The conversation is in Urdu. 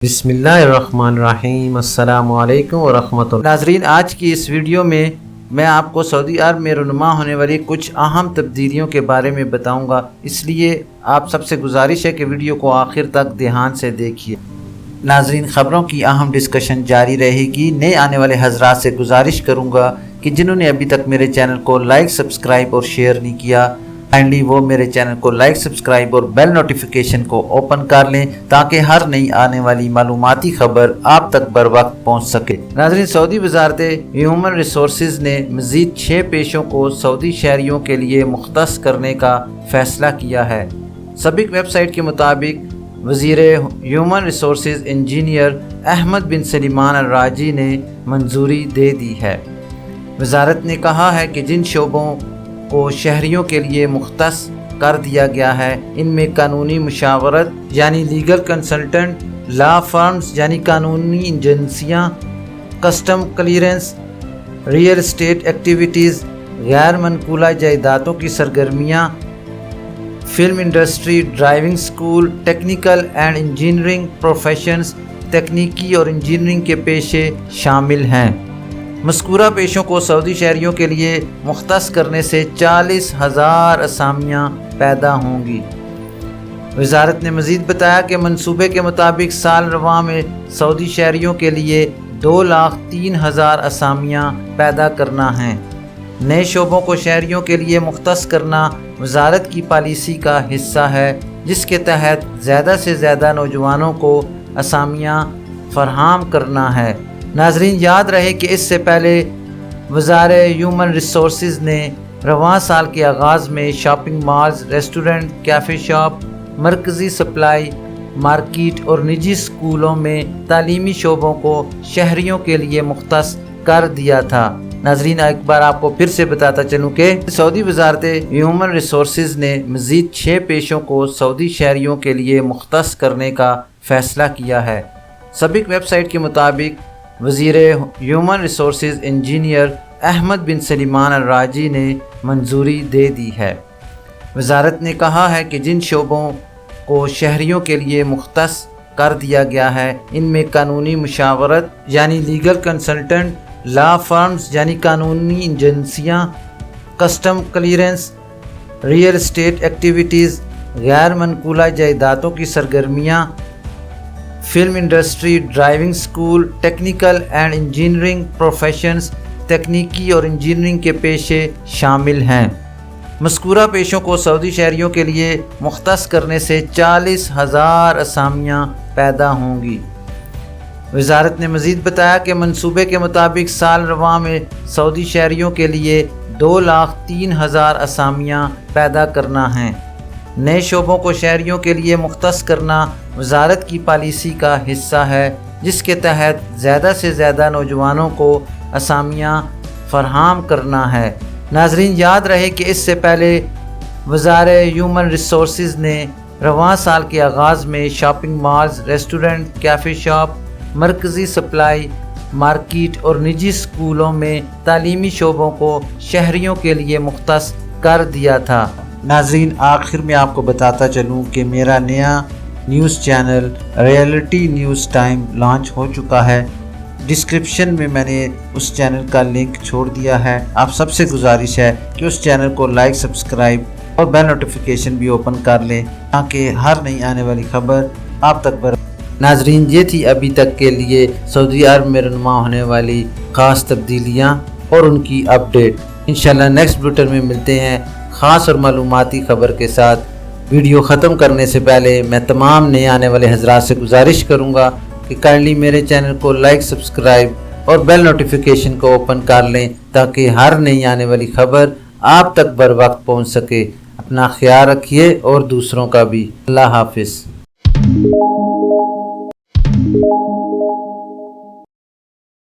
بسم اللہ الرحمن الرحیم۔ السلام علیکم ورحمۃ اللہ۔ ناظرین، آج کی اس ویڈیو میں آپ کو سعودی عرب میں رونما ہونے والی کچھ اہم تبدیلیوں کے بارے میں بتاؤں گا، اس لیے آپ سب سے گزارش ہے کہ ویڈیو کو آخر تک دھیان سے دیکھیے۔ ناظرین، خبروں کی اہم ڈسکشن جاری رہے گی۔ نئے آنے والے حضرات سے گزارش کروں گا کہ جنہوں نے ابھی تک میرے چینل کو لائک، سبسکرائب اور شیئر نہیں کیا، کائنڈلی وہ میرے چینل کو لائک، سبسکرائب اور بیل نوٹیفیکیشن کو اوپن کر لیں تاکہ ہر نئی آنے والی معلوماتی خبر آپ تک بر وقت پہنچ سکے۔ ناظرین، سعودی وزارت ہیومن ریسورسز نے مزید 6 پیشوں کو سعودی شہریوں کے لیے مختص کرنے کا فیصلہ کیا ہے۔ سابق ویب سائٹ کے مطابق وزیر ہیومن ریسورسز انجینئر احمد بن سلیمان الراجی نے منظوری دے دی ہے۔ وزارت نے کہا ہے کہ جن شعبوں کو شہریوں کے لیے مختص کر دیا گیا ہے، ان میں قانونی مشاورت یعنی لیگل کنسلٹنٹ، لا فرمز یعنی قانونی ایجنسیاں، custom clearance, real estate activities, غیر منقولہ جائیدادوں کی سرگرمیاں، film industry, driving school, technical and engineering professions, تکنیکی اور انجینئرنگ کے پیشے شامل ہیں۔ مذکورہ پیشوں کو سعودی شہریوں کے لیے مختص کرنے سے 40,000 اسامیاں پیدا ہوں گی۔ وزارت نے مزید بتایا کہ منصوبے کے مطابق سال رواں میں سعودی شہریوں کے لیے 2,03,000 اسامیاں پیدا کرنا ہیں۔ نئے شعبوں کو شہریوں کے لیے مختص کرنا وزارت کی پالیسی کا حصہ ہے، جس کے تحت زیادہ سے زیادہ نوجوانوں کو اسامیاں فراہم کرنا ہے۔ ناظرین، یاد رہے کہ اس سے پہلے وزارت ہیومن ریسورسز نے رواں سال کے آغاز میں shopping malls, restaurant, cafe shop, مرکزی سپلائی مارکیٹ اور نجی اسکولوں میں تعلیمی شعبوں کو شہریوں کے لیے مختص کر دیا تھا۔ ناظرین، ایک بار آپ کو پھر سے بتاتا چلوں کہ سعودی وزارت ہیومن ریسورسز نے مزید 6 پیشوں کو سعودی شہریوں کے لیے مختص کرنے کا فیصلہ کیا ہے۔ سابق ویب سائٹ کے مطابق وزیر ہیومن ریسورسز انجینئر احمد بن سلیمان الراجی نے منظوری دے دی ہے۔ وزارت نے کہا ہے کہ جن شعبوں کو شہریوں کے لیے مختص کر دیا گیا ہے، ان میں قانونی مشاورت یعنی لیگل کنسلٹنٹ، لا فرمز یعنی قانونی ایجنسیاں، custom clearance, real estate activities, غیر منقولہ جائیدادوں کی سرگرمیاں، film industry, driving school, technical and engineering professions, تکنیکی اور انجینئرنگ کے پیشے شامل ہیں۔ مذکورہ پیشوں کو سعودی شہریوں کے لیے مختص کرنے سے 40,000 اسامیاں پیدا ہوں گی۔ وزارت نے مزید بتایا کہ منصوبے کے مطابق سال رواں میں سعودی شہریوں کے لیے 2,03,000 اسامیاں پیدا کرنا ہیں۔ نئے شعبوں کو شہریوں کے لیے مختص کرنا وزارت کی پالیسی کا حصہ ہے، جس کے تحت زیادہ سے زیادہ نوجوانوں کو اسامیاں فراہم کرنا ہے۔ ناظرین، یاد رہے کہ اس سے پہلے وزارت ہیومن ریسورسز نے رواں سال کے آغاز میں shopping malls, restaurant, cafe shop, مرکزی سپلائی مارکیٹ اور نجی اسکولوں میں تعلیمی شعبوں کو شہریوں کے لیے مختص کر دیا تھا۔ ناظرین، آخر میں آپ کو بتاتا چلوں کہ میرا نیا news channel reality news time launch ہو چکا ہے۔ ڈسکرپشن میں نے اس چینل کا لنک چھوڑ دیا ہے۔ آپ سب سے گزارش ہے کہ اس چینل کو لائک، سبسکرائب اور بیل نوٹیفیکیشن بھی اوپن کر لیں تاکہ ہر نئی آنے والی خبر آپ تک ناظرین، یہ تھی ابھی تک کے لیے سعودی عرب میں رونما ہونے والی خاص تبدیلیاں اور ان کی اپڈیٹ۔ انشاءاللہ نیکسٹ بلیٹن میں ملتے ہیں خاص اور معلوماتی خبر کے ساتھ۔ ویڈیو ختم کرنے سے پہلے میں تمام نئے آنے والے حضرات سے گزارش کروں گا کہ کائنڈلی میرے چینل کو لائک، سبسکرائب اور بیل نوٹیفیکیشن کو اوپن کر لیں تاکہ ہر نئی آنے والی خبر آپ تک بر وقت پہنچ سکے۔ اپنا خیال رکھیے اور دوسروں کا بھی۔ اللہ حافظ۔